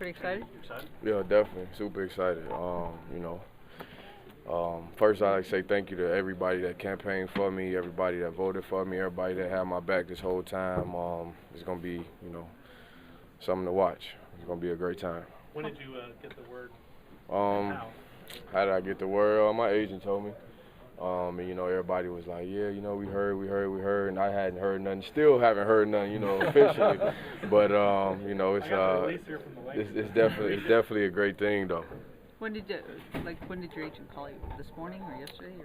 Pretty excited? Yeah, definitely. Super excited. First I'd like to say thank you to everybody that campaigned for me, everybody that voted for me, everybody that had my back this whole time. It's going to be, something to watch. It's going to be a great time. When did you get the word? How did I get the word? My agent told me. Everybody was like, yeah, we heard, and I hadn't heard nothing. Still haven't heard nothing, officially. But it's definitely a great thing, though. When did your agent call you? This morning or yesterday?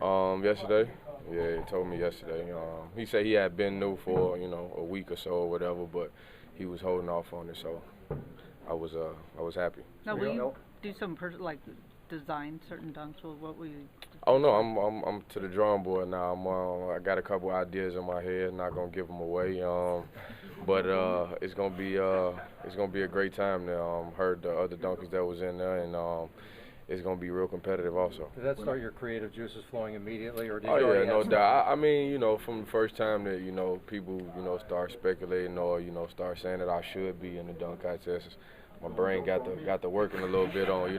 Yesterday. Yeah, he told me yesterday. He said he had been new for a week or so or whatever, but he was holding off on it, so I was happy. Now, will you do some design certain dunks? Well, what will you? Oh no, I'm to the drawing board now. I got a couple ideas in my head. Not gonna give them away. But it's gonna be a great time now. Heard the other dunkers that was in there, and it's gonna be real competitive also. Did that start your creative juices flowing immediately, or did you? Oh yeah, no doubt. I mean, from the first time that people start speculating or start saying that I should be in the dunk contest, my brain got to working a little bit on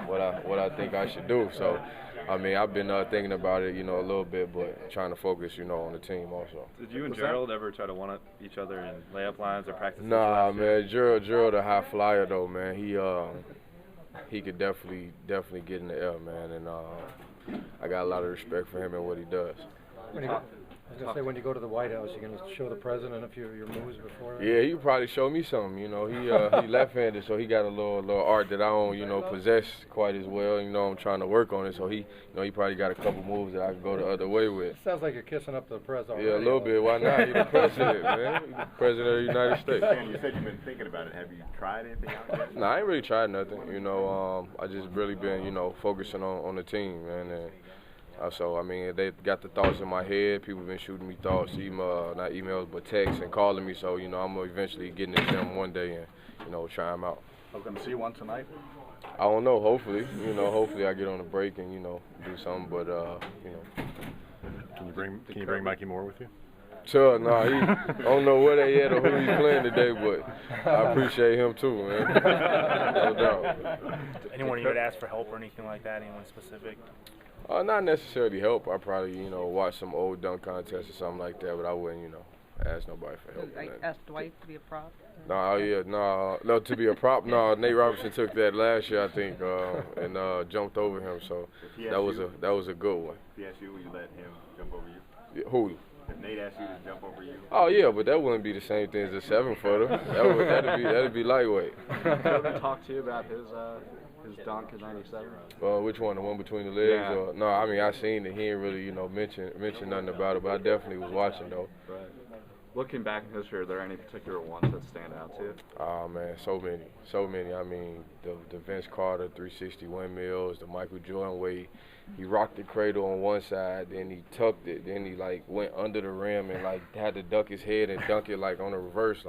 what I think I should do. So, I mean, I've been thinking about it a little bit, but trying to focus on the team also. Did you and Gerald ever try to one up each other in layup lines or practice? Nah, man. Gerald a high flyer though, man. He could definitely get in the air, man, and I got a lot of respect for him and what he does. I was going to say, when you go to the White House, you're going to show the president a few of your moves before? Yeah, he probably show me something, He left-handed, so he got a little art that I don't, possess quite as well. I'm trying to work on it, so he probably got a couple moves that I can go the other way with. Sounds like you're kissing up to the president. Yeah, a little bit. Why not? He's the president, man. He's the president of the United States. You said you've been thinking about it. Have you tried anything out yet? Nah, I ain't really tried nothing. I just really been, focusing on the team, man. And, so, I mean, they got the thoughts in my head. People been shooting me thoughts, not emails, but texts and calling me. So, I'm eventually getting to them one day and, try them out. Are we going to see one tonight? I don't know. Hopefully. Hopefully I get on the break and, do something. But, Can you bring Mikey Moore with you? Sure, no, I don't know where they at or who he's playing today, but I appreciate him too, man. No doubt. Anyone you would ask for help or anything like that? Anyone specific? Not necessarily help. I probably, watch some old dunk contests or something like that, but I wouldn't, ask nobody for help. Like ask Dwight to be a prop? No, to be a prop. No, Nate Robinson took that last year, I think, and jumped over him. So that was a good one. If he asked you, would you let him jump over you? Yeah, who? If Nate asked you to jump over you? Oh yeah, but that wouldn't be the same thing as a 7-footer. That'd be lightweight. Did he ever talk to you about his dunk in '97? Which one? The one between the legs? Yeah. Or, no, I mean I seen it. He ain't really mention nothing about it, but I definitely was watching though. Right. Looking back in history, are there any particular ones that stand out to you? Oh man, so many. I mean, the Vince Carter 360 windmills, the Michael Jordan way he rocked the cradle on one side, then he tucked it, then he went under the rim and had to duck his head and dunk it on the reverse.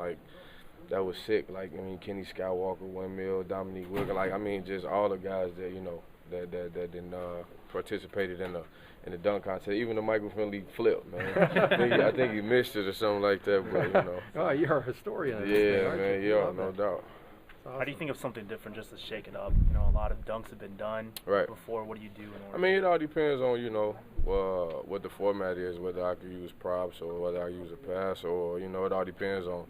That was sick. Kenny Skywalker windmill, Dominique Wilkins. Just all the guys that that didn't participated in the dunk contest. Even the Michael Finley flip, man. I think he missed it or something like that. But Oh, you're a historian. Yeah, man. Yeah, no doubt. How do you think of something different just to shake it up? A lot of dunks have been done before. What do you do in order? It all depends on what the format is, whether I can use props or whether I use a pass, or it all depends on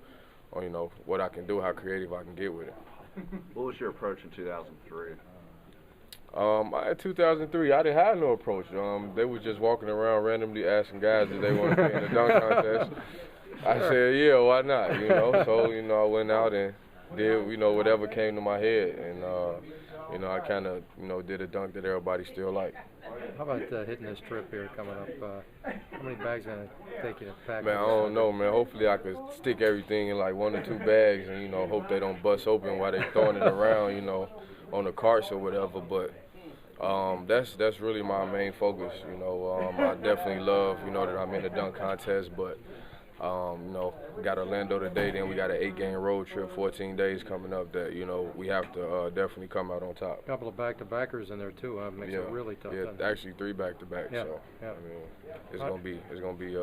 what I can do, how creative I can get with it. What was your approach in 2003? In 2003, I didn't have no approach. They was just walking around randomly asking guys if they want to be in the dunk contest. I said, yeah, why not? So I went out and did whatever came to my head, and I kind of did a dunk that everybody still liked. How about hitting this trip here coming up? How many bags are going to take you to pack? Man, I don't know, man. Hopefully I could stick everything in 1 or 2 bags and, hope they don't bust open while they throwing it around, on the carts or whatever. But that's really my main focus, I definitely love, that I'm in the dunk contest, but got Orlando today, then we got an 8-game road trip, 14 days coming up that, we have to definitely come out on top. A couple of back-to-backers in there too, makes it really tough. Yeah, actually 3 back-to-back. Yeah. So, yeah. it's gonna be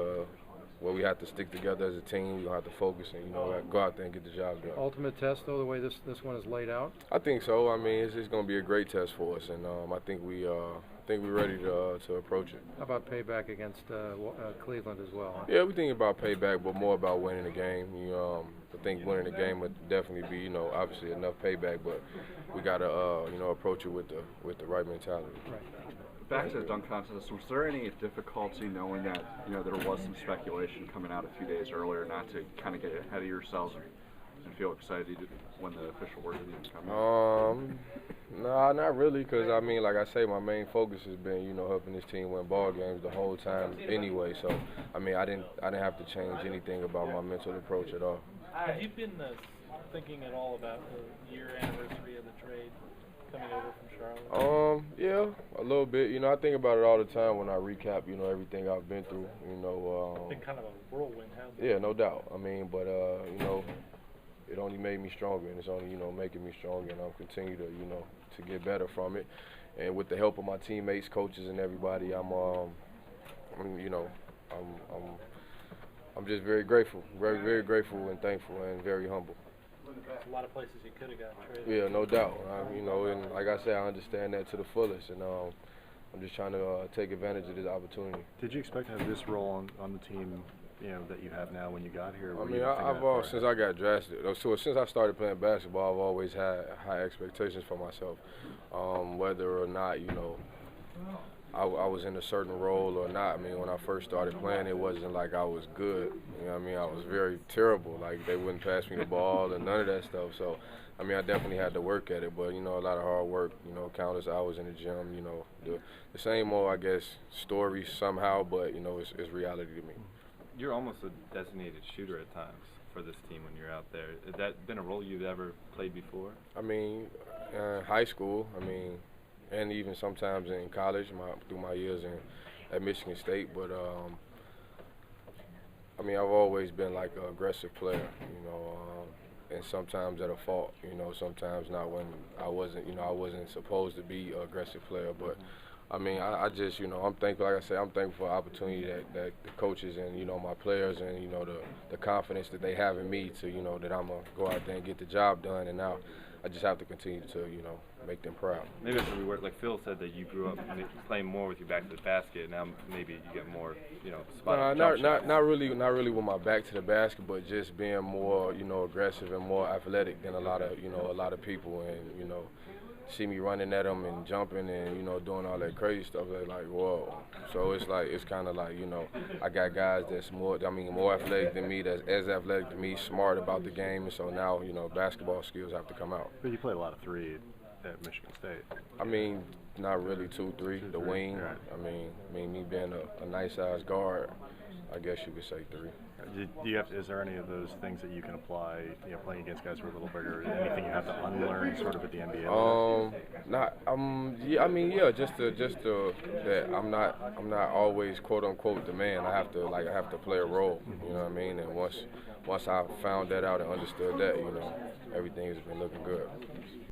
where we have to stick together as a team. We have to focus and, you know, go out there and get the job done. Ultimate test, though, the way this one is laid out? I think so. I mean, it's going to be a great test for us, and I think we're ready to approach it. How about payback against Cleveland as well? Huh? Yeah, we think about payback, but more about winning the game. I think winning the game would definitely be, you know, obviously enough payback, but we got to, you know, approach it with the right mentality. Right. Back to the dunk contest, was there any difficulty knowing that, you know, there was some speculation coming out a few days earlier, not to kind of get ahead of yourselves and feel excited when the official word didn't come out? Nah, not really, because, I mean, like I say, my main focus has been, you know, helping this team win ball games the whole time anyway. So, I mean, I didn't have to change anything about my mental approach at all. Have you been thinking at all about the year anniversary of the trade coming over from Charlotte? Yeah, a little bit. You know, I think about it all the time when I recap, you know, everything I've been through. You know, it's been kind of a whirlwind, hasn't it? Yeah, no doubt. I mean, but you know, it only made me stronger, and it's only, you know, making me stronger, and I'll continue to, you know, to get better from it. And with the help of my teammates, coaches, and everybody, I'm you know, I'm just very grateful, very, very grateful and thankful and very humble. There's a lot of places you could have gotten traded. Yeah, no doubt. You know, and like I said, I understand that to the fullest, and I'm just trying to take advantage of this opportunity. Did you expect to have this role on the team, you know, that you have now when you got here? I mean, I've since I got drafted, so since I started playing basketball, I've always had high expectations for myself, whether or not, you know, I was in a certain role or not. I mean, when I first started playing, it wasn't like I was good. You know what I mean? I was very terrible. Like, they wouldn't pass me the ball and none of that stuff. So, I mean, I definitely had to work at it. But, you know, a lot of hard work, you know, countless hours in the gym, you know. The same old, I guess, story somehow, but, you know, it's reality to me. You're almost a designated shooter at times for this team when you're out there. Has that been a role you've ever played before? I mean, high school, I mean, and even sometimes in college, through my years at Michigan State. But, I mean, I've always been like an aggressive player, you know, and sometimes at a fault, you know, sometimes not when I wasn't, you know, I wasn't supposed to be an aggressive player. But, I mean, I just, you know, I'm thankful, like I said, I'm thankful for the opportunity that the coaches and, you know, my players and, you know, the confidence that they have in me to, you know, that I'm going to go out there and get the job done. And now I just have to continue to, you know, make them proud. Maybe that's where we work. Like Phil said that you grew up playing more with your back to the basket. Now maybe you get more, you know, spot. Not really with my back to the basket, but just being more, you know, aggressive and more athletic than a lot of people, and, you know, see me running at them and jumping and, you know, doing all that crazy stuff. They're like, whoa. So it's like, it's kind of like, you know, I got guys that's more athletic than me, that's as athletic than me, smart about the game, and so now, you know, basketball skills have to come out. But you played a lot of three at Michigan State. I mean, not really 2-3, the wing. Right. I mean, me being a nice size guard, I guess you could say 3. Is there any of those things that you can apply, you know, playing against guys who are a little bigger? Anything you have to unlearn, sort of at the NBA? Just that I'm not always quote unquote the man. I have to play a role. You know what I mean? And once I found that out and understood that, you know, everything has been looking good.